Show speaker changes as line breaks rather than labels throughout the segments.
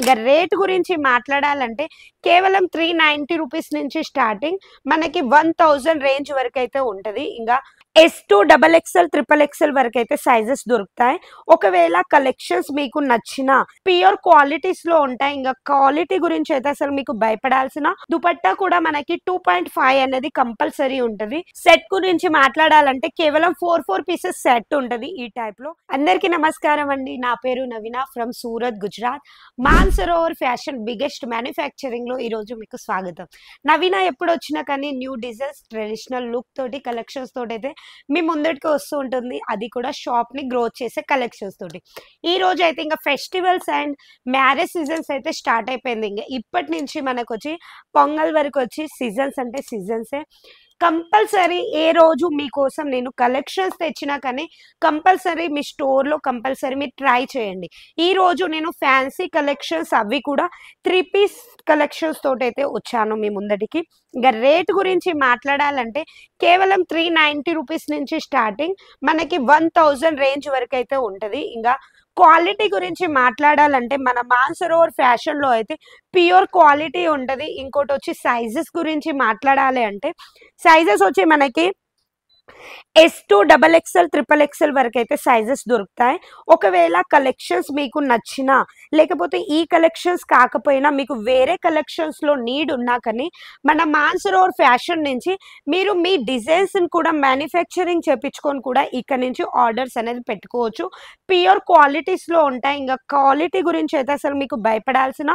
ఇక రేట్ గురించి మాట్లాడాలంటే కేవలం 390 రూపీస్ నుంచి స్టార్టింగ్ మనకి 1000 రేంజ్ వరకు అయితే ఉంటుంది. ఇంకా S2 XXL XXL వరకు అయితే సైజెస్ దొరుకుతాయి. ఒకవేళ కలెక్షన్స్ మీకు నచ్చిన ప్యూర్ క్వాలిటీస్ లో ఉంటాయి. ఇంకా క్వాలిటీ గురించి అయితే అసలు మీకు భయపడాల్సిన దుపట్టా కూడా మనకి 2.5 అనేది కంపల్సరీ ఉంటది. సెట్ గురించి మాట్లాడాలంటే కేవలం 4 పీసెస్ సెట్ ఉంటది ఈ టైప్ లో. అందరికీ నమస్కారం అండి, నా పేరు Naveena from Surat, Gujarat. Mansarovar fashion biggest manufacturing లో ఈ రోజు మీకు స్వాగతం. నవీన ఎప్పుడు వచ్చినా కానీ న్యూ డిజైన్స్, ట్రెడిషనల్ లుక్ తోటి, కలెక్షన్స్ తోటి అయితే మీ ముందటికి వస్తూ ఉంటుంది. అది కూడా షాప్ ని గ్రోత్ చేసే కలెక్షన్స్ తోటి. ఈ రోజు అయితే ఇంకా ఫెస్టివల్స్ అండ్ మ్యారేజ్ సీజన్స్ అయితే స్టార్ట్ అయిపోయింది. ఇంకా ఇప్పటి నుంచి మనకు వచ్చి పొంగల్ వరకు వచ్చి సీజన్స్ అంటే సీజన్సే. కంపల్సరీ ఏ రోజు మీకోసం నేను కలెక్షన్స్ తెచ్చినా కానీ కంపల్సరీ మీ స్టోర్లో కంపల్సరీ మీరు ట్రై చేయండి. ఈ రోజు నేను ఫ్యాన్సీ కలెక్షన్స్ అవి కూడా 3 పీస్ కలెక్షన్స్ తోటి అయితే వచ్చాను మీ ముందటికి. ఇంకా రేట్ గురించి మాట్లాడాలంటే కేవలం 390 రూపీస్ నుంచి స్టార్టింగ్ మనకి 1000 రేంజ్ వరకు అయితే ఉంటుంది. ఇంకా క్వాలిటీ గురించి మాట్లాడాలంటే మన మాన్సరోవర్ ఫ్యాషన్ లో అయితే ప్యూర్ క్వాలిటీ ఉంటుంది. ఇంకోటి వచ్చి సైజెస్ గురించి మాట్లాడాలి అంటే సైజెస్ వచ్చి మనకి S2 XXL XXL వరకు అయితే సైజెస్ దొరుకుతాయి. ఒకవేళ కలెక్షన్స్ మీకు నచ్చిన లేకపోతే ఈ కలెక్షన్స్ కాకపోయినా మీకు వేరే కలెక్షన్స్ లో నీడ్ ఉన్నా కానీ మన మాన్సరోవర్ ఫ్యాషన్ నుంచి మీరు మీ డిజైన్స్ కూడా మ్యానుఫ్యాక్చరింగ్ చేపించుకొని కూడా ఇక్కడ నుంచి ఆర్డర్స్ అనేది పెట్టుకోవచ్చు. ప్యూర్ క్వాలిటీస్ లో ఉంటాయి. ఇంకా క్వాలిటీ గురించి అయితే అసలు మీకు భయపడాల్సిన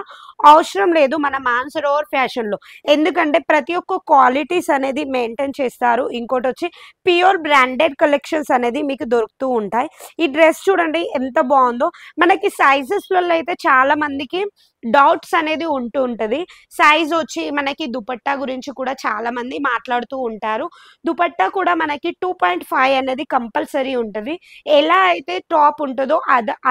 అవసరం లేదు మన మాన్సరోవర్ ఫ్యాషన్ లో. ఎందుకంటే ప్రతి ఒక్క క్వాలిటీస్ అనేది మెయింటైన్ చేస్తారు. ఇంకోటి వచ్చి ప్యూర్ బ్రాండెడ్ కలెక్షన్స్ అనేది మీకు దొరుకుతూ ఉంటాయి. ఈ డ్రెస్ చూడండి ఎంత బాగుందో. మనకి సైజెస్లలో అయితే చాలా మందికి డౌట్స్ అనేది ఉంటది. సైజ్ వచ్చి మనకి దుపట్టా గురించి కూడా చాలా మంది మాట్లాడుతూ ఉంటారు. దుపట్టా కూడా మనకి 2.5 అనేది కంపల్సరీ ఉంటుంది. ఎలా అయితే టాప్ ఉంటుందో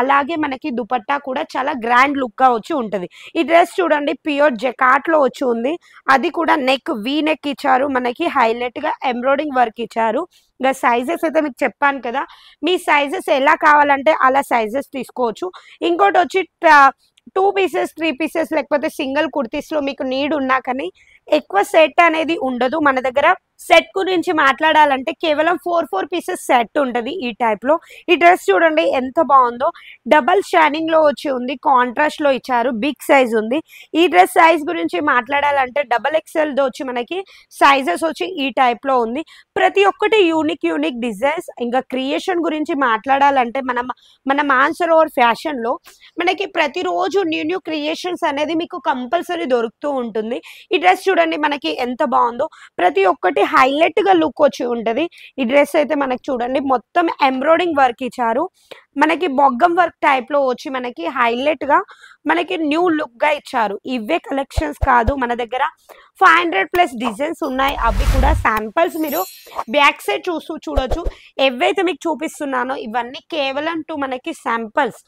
అలాగే మనకి దుపట్టా కూడా చాలా గ్రాండ్ లుక్ గా వచ్చి ఉంటుంది. ఈ డ్రెస్ చూడండి ప్యూర్ జకాట్ లో వచ్చి ఉంది. అది కూడా నెక్ వి నెక్ ఇచ్చారు, మనకి హైలైట్ గా ఎంబ్రాయిడింగ్ వర్క్ ఇచ్చారు. ఇంకా సైజెస్ అయితే మీకు చెప్పాను కదా, మీ సైజెస్ ఎలా కావాలంటే అలా సైజెస్ తీసుకోవచ్చు. ఇంకోటి వచ్చి 2 పీసెస్ 3 పీసెస్ లేకపోతే సింగిల్ కుర్తీస్ లో మీకు నీడ్ ఉన్నా కానీ ఎక్కువ సెట్ అనేది ఉండదు మన దగ్గర. సెట్ గురించి మాట్లాడాలంటే కేవలం 4 పీసెస్ సెట్ ఉంటుంది ఈ టైప్ లో. ఈ డ్రెస్ చూడండి ఎంత బాగుందో. డబల్ షైనింగ్ లో వచ్చి ఉంది, కాంట్రాస్ట్ లో ఇచ్చారు, బిగ్ సైజ్ ఉంది. ఈ డ్రెస్ సైజ్ గురించి మాట్లాడాలంటే XXL వచ్చి మనకి సైజెస్ వచ్చి ఈ టైప్ లో ఉంది. ప్రతి ఒక్కటి యూనిక్ డిజైన్స్. ఇంకా క్రియేషన్ గురించి మాట్లాడాలంటే మన మాన్సరోవర్ ఫ్యాషన్ లో మనకి ప్రతిరోజు న్యూ క్రియేషన్స్ అనేది మీకు కంపల్సరీ దొరుకుతూ ఉంటుంది. ఈ డ్రెస్ చూడండి మనకి ఎంత బాగుందో. ప్రతి ఒక్కటి హైలైట్ గా లుక్ వచ్చి ఉంటది. ఈ డ్రెస్ అయితే మనకి చూడండి మొత్తం ఎంబ్రాయిడింగ్ వర్క్ ఇచ్చారు, మనకి బొగ్గం వర్క్ టైప్ లో వచ్చి మనకి హైలైట్ గా మనకి న్యూ లుక్ గా ఇచ్చారు. ఇవే కలెక్షన్స్ కాదు, మన దగ్గర 500+ డిజైన్స్ ఉన్నాయి. అవి కూడా శాంపిల్స్ మీరు బ్యాక్ సైడ్ చూడొచ్చు. ఏవైతే మీకు చూపిస్తున్నానో ఇవన్నీ కేవలం మనకి శాంపిల్స్.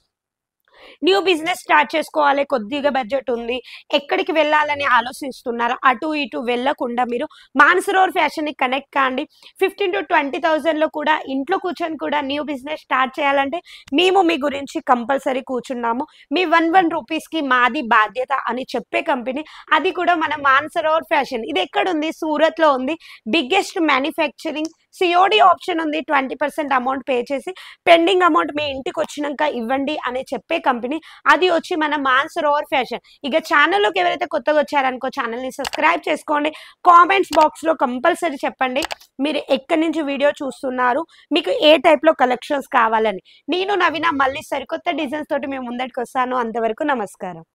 న్యూ బిజినెస్ స్టార్ట్ చేసుకోవాలి, కొద్దిగా బడ్జెట్ ఉంది, ఎక్కడికి వెళ్ళాలని ఆలోచిస్తున్నారు, అటు ఇటు వెళ్ళకుండా మీరు మాన్సరోవర్ ఫ్యాషన్ ని కనెక్ట్ కాండి. 15 to 20,000 లో కూడా ఇంట్లో కూర్చొని కూడా న్యూ బిజినెస్ స్టార్ట్ చేయాలంటే మేము మీ గురించి కంపల్సరీ కూర్చున్నాము. మీ 1 రూపీస్ కి మాది బాధ్యత అని చెప్పే కంపెనీ, అది కూడా మన మాన్సరోవర్ ఫ్యాషన్. ఇది ఎక్కడ ఉంది? సూరత్ లో ఉంది. Biggest manufacturing. సిఓడి ఆప్షన్ ఉంది. 20% అమౌంట్ పే చేసి పెండింగ్ అమౌంట్ మీ ఇంటికి వచ్చినాక ఇవ్వండి అని చెప్పే కంపెనీ, అది వచ్చి మన మాన్సరోవర్ ఫ్యాషన్. ఇక ఛానల్లోకి ఎవరైతే కొత్తగా వచ్చారనుకో ఛానల్ని సబ్స్క్రైబ్ చేసుకోండి. కామెంట్స్ బాక్స్ లో కంపల్సరీ చెప్పండి మీరు ఎక్కడి నుంచి వీడియో చూస్తున్నారు, మీకు ఏ టైప్ లో కలెక్షన్స్ కావాలని. నేను నవీన మళ్ళీ సరికొత్త డిజైన్స్ తోటి మేము ముందటికి వస్తాను. అంతవరకు నమస్కారం.